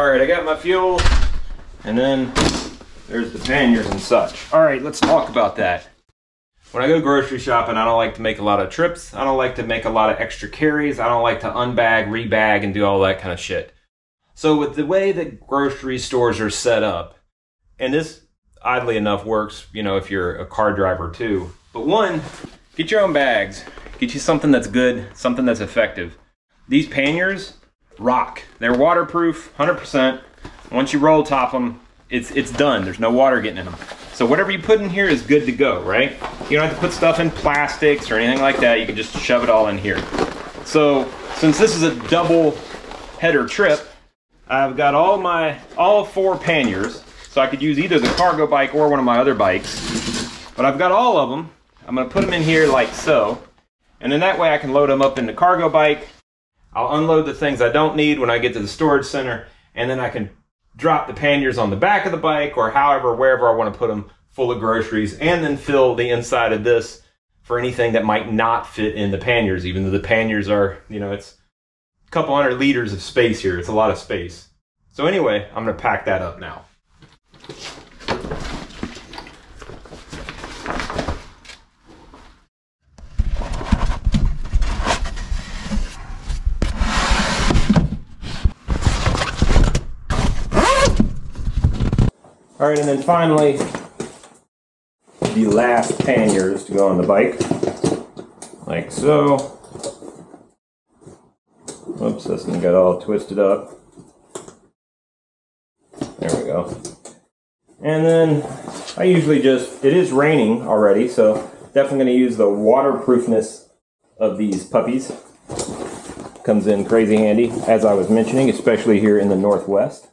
Alright, I got my fuel, and then there's the panniers and such. Alright, let's talk about that. When I go grocery shopping, I don't like to make a lot of trips. I don't like to make a lot of extra carries. I don't like to unbag, rebag, and do all that kind of shit. So with the way that grocery stores are set up, and this, oddly enough, works, you know, if you're a car driver too. But one, get your own bags. Get you something that's good, something that's effective. These panniers rock. They're waterproof, 100%. Once you roll top them, it's done. There's no water getting in them. So whatever you put in here is good to go, right? You don't have to put stuff in plastics or anything like that. You can just shove it all in here. So since this is a double header trip, I've got all 4 panniers. So I could use either the cargo bike or one of my other bikes. But I've got all of them. I'm gonna put them in here like so. And then that way I can load them up in the cargo bike. I'll unload the things I don't need when I get to the storage center, and then I can drop the panniers on the back of the bike or however, wherever I want to put them full of groceries, and then fill the inside of this for anything that might not fit in the panniers, even though the panniers are, you know, it's a couple hundred liters of space here. It's a lot of space. So anyway, I'm going to pack that up now. All right, and then finally, the last panniers to go on the bike, like so. Oops, this one got all twisted up. There we go. And then I usually just, it is raining already, so definitely going to use the waterproofness of these puppies. Comes in crazy handy, as I was mentioning, especially here in the Northwest.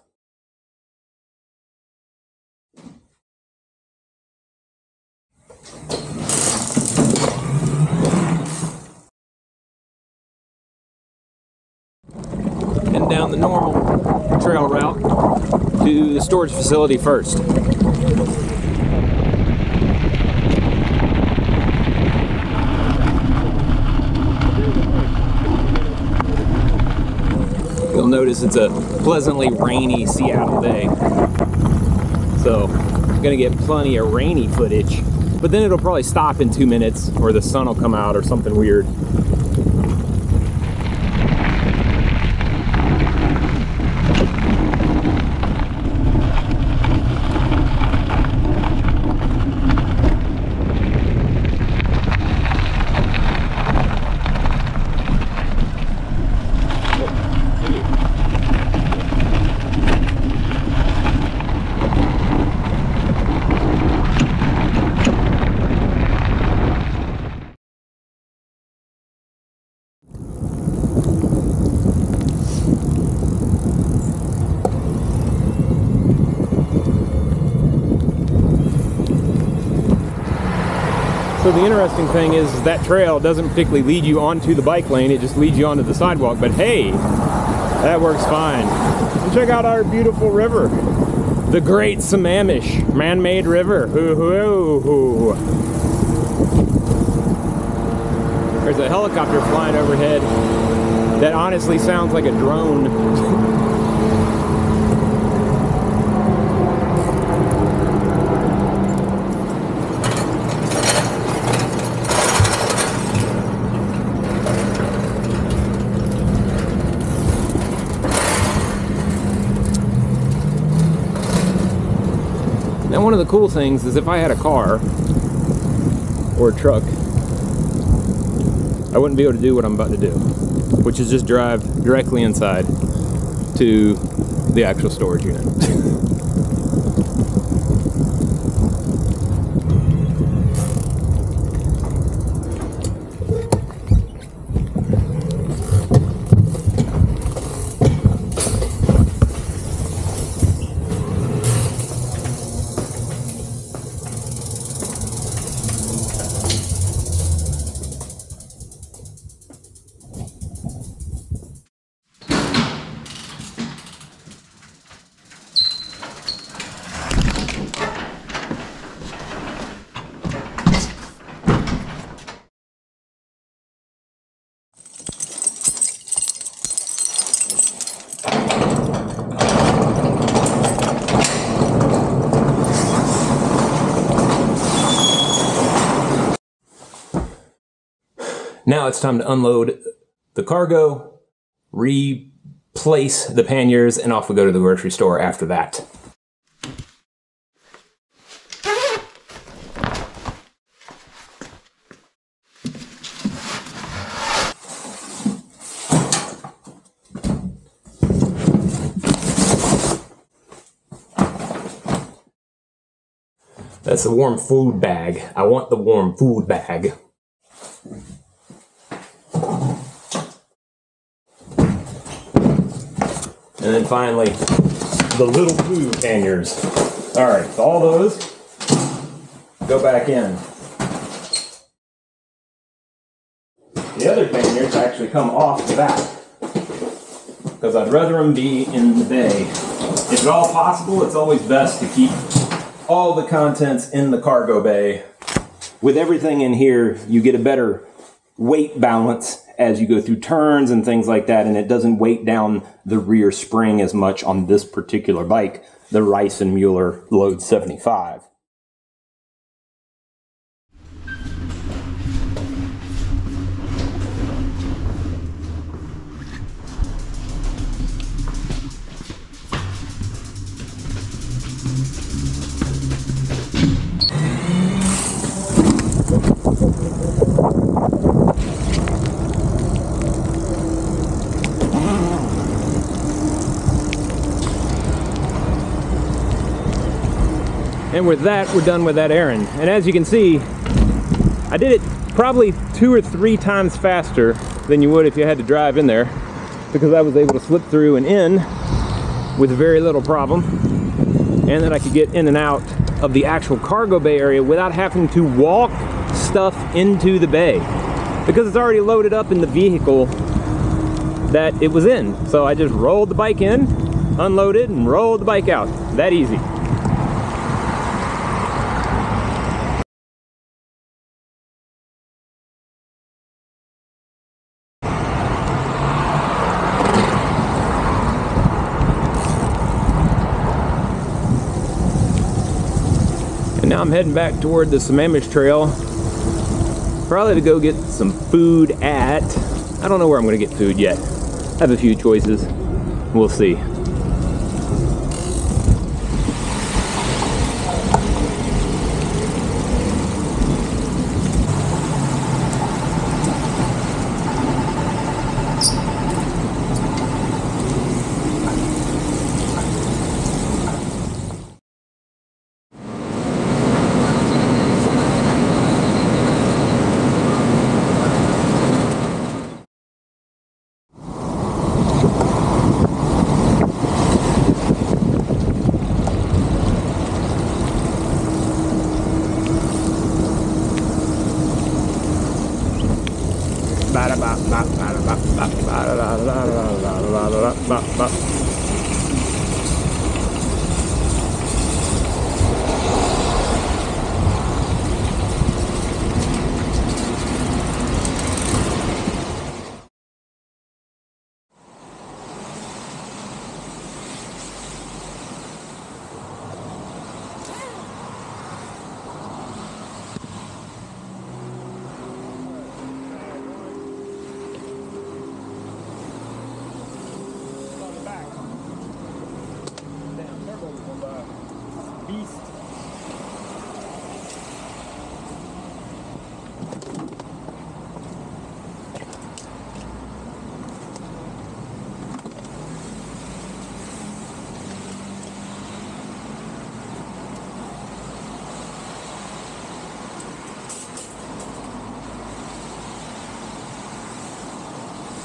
And down the normal trail route to the storage facility first. You'll notice it's a pleasantly rainy Seattle day. So I'm gonna get plenty of rainy footage, but then it'll probably stop in 2 minutes or the sun will come out or something weird. So the interesting thing is that trail doesn't particularly lead you onto the bike lane, it just leads you onto the sidewalk, but hey, that works fine. And check out our beautiful river, the Great Sammamish man-made river. There's a helicopter flying overhead that honestly sounds like a drone. Now one of the cool things is if I had a car or a truck, I wouldn't be able to do what I'm about to do, which is just drive directly inside to the actual storage unit. Now it's time to unload the cargo, replace the panniers, and off we go to the grocery store after that. That's the warm food bag. I want the warm food bag. And then finally, the little blue panniers. All right, so all those go back in. The other panniers actually come off the back because I'd rather them be in the bay. If at all possible, it's always best to keep all the contents in the cargo bay. With everything in here, you get a better weight balance as you go through turns and things like that, and it doesn't weight down the rear spring as much on this particular bike, the Rice & Mueller Load 75. And with that, we're done with that errand. And as you can see, I did it probably 2 or 3 times faster than you would if you had to drive in there, because I was able to slip through and in with very little problem, and that I could get in and out of the actual cargo bay area without having to walk stuff into the bay, because it's already loaded up in the vehicle that it was in. So I just rolled the bike in, unloaded, and rolled the bike out. That easy. And now I'm heading back toward the Sammamish Trail, probably to go get some food at, I don't know where I'm going to get food yet. I have a few choices. We'll see.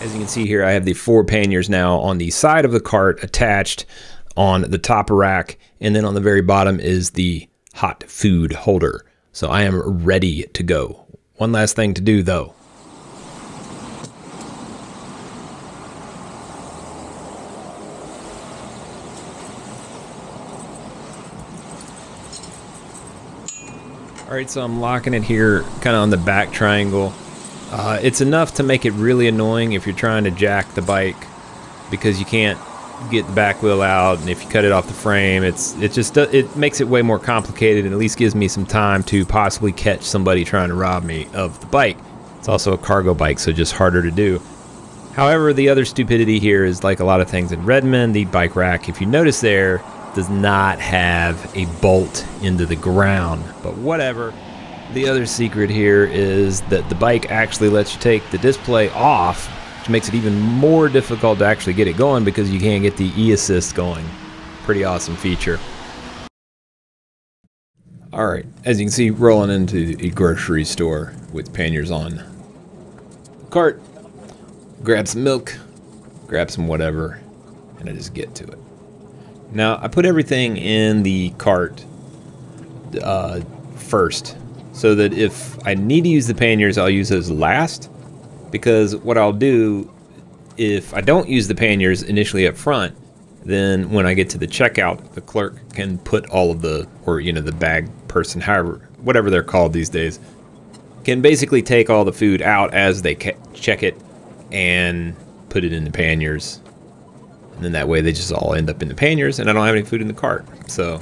As you can see here, I have the 4 panniers now on the side of the cart attached on the top rack, and then on the very bottom is the hot food holder. So I am ready to go. One last thing to do though. All right, so I'm locking it here kind of on the back triangle. It's enough to make it really annoying if you're trying to jack the bike, because you can't get the back wheel out, and if you cut it off the frame, it makes it way more complicated, and at least gives me some time to possibly catch somebody trying to rob me of the bike. It's also a cargo bike, so just harder to do. However, the other stupidity here is, like a lot of things in Redmond, the bike rack, if you notice there, does not have a bolt into the ground, but whatever. The other secret here is that the bike actually lets you take the display off, which makes it even more difficult to actually get it going because you can't get the e-assist going. Pretty awesome feature. Alright, as you can see, rolling into a grocery store with panniers on. Cart, grab some milk, grab some whatever, and I just get to it. Now, I put everything in the cart first, so that if I need to use the panniers, I'll use those last. Because what I'll do, if I don't use the panniers initially up front, then when I get to the checkout, the clerk can put all of the, or you know, the bag person, however, whatever they're called these days, can basically take all the food out as they check it and put it in the panniers. And then that way they just all end up in the panniers and I don't have any food in the cart. So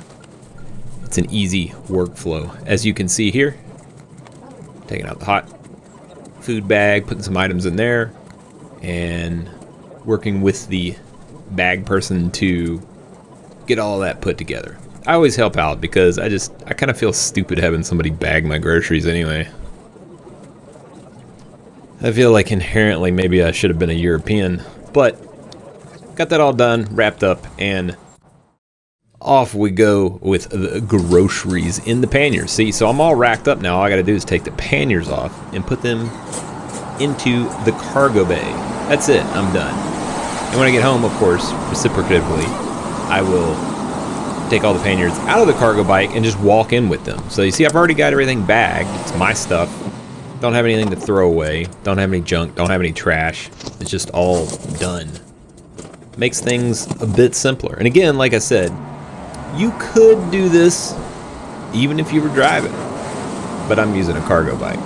it's an easy workflow. As you can see here, taking out the hot food bag, putting some items in there, and working with the bag person to get all of that put together. I always help out because I kind of feel stupid having somebody bag my groceries anyway. I feel like inherently maybe I should have been a European, but got that all done, wrapped up, and off we go with the groceries in the panniers. See, so I'm all racked up now. All I gotta do is take the panniers off and put them into the cargo bay. That's it, I'm done. And when I get home, of course, reciprocatively, I will take all the panniers out of the cargo bike and just walk in with them. So you see, I've already got everything bagged. It's my stuff. Don't have anything to throw away. Don't have any junk. Don't have any trash. It's just all done. Makes things a bit simpler. And again, like I said, you could do this even if you were driving, but I'm using a cargo bike.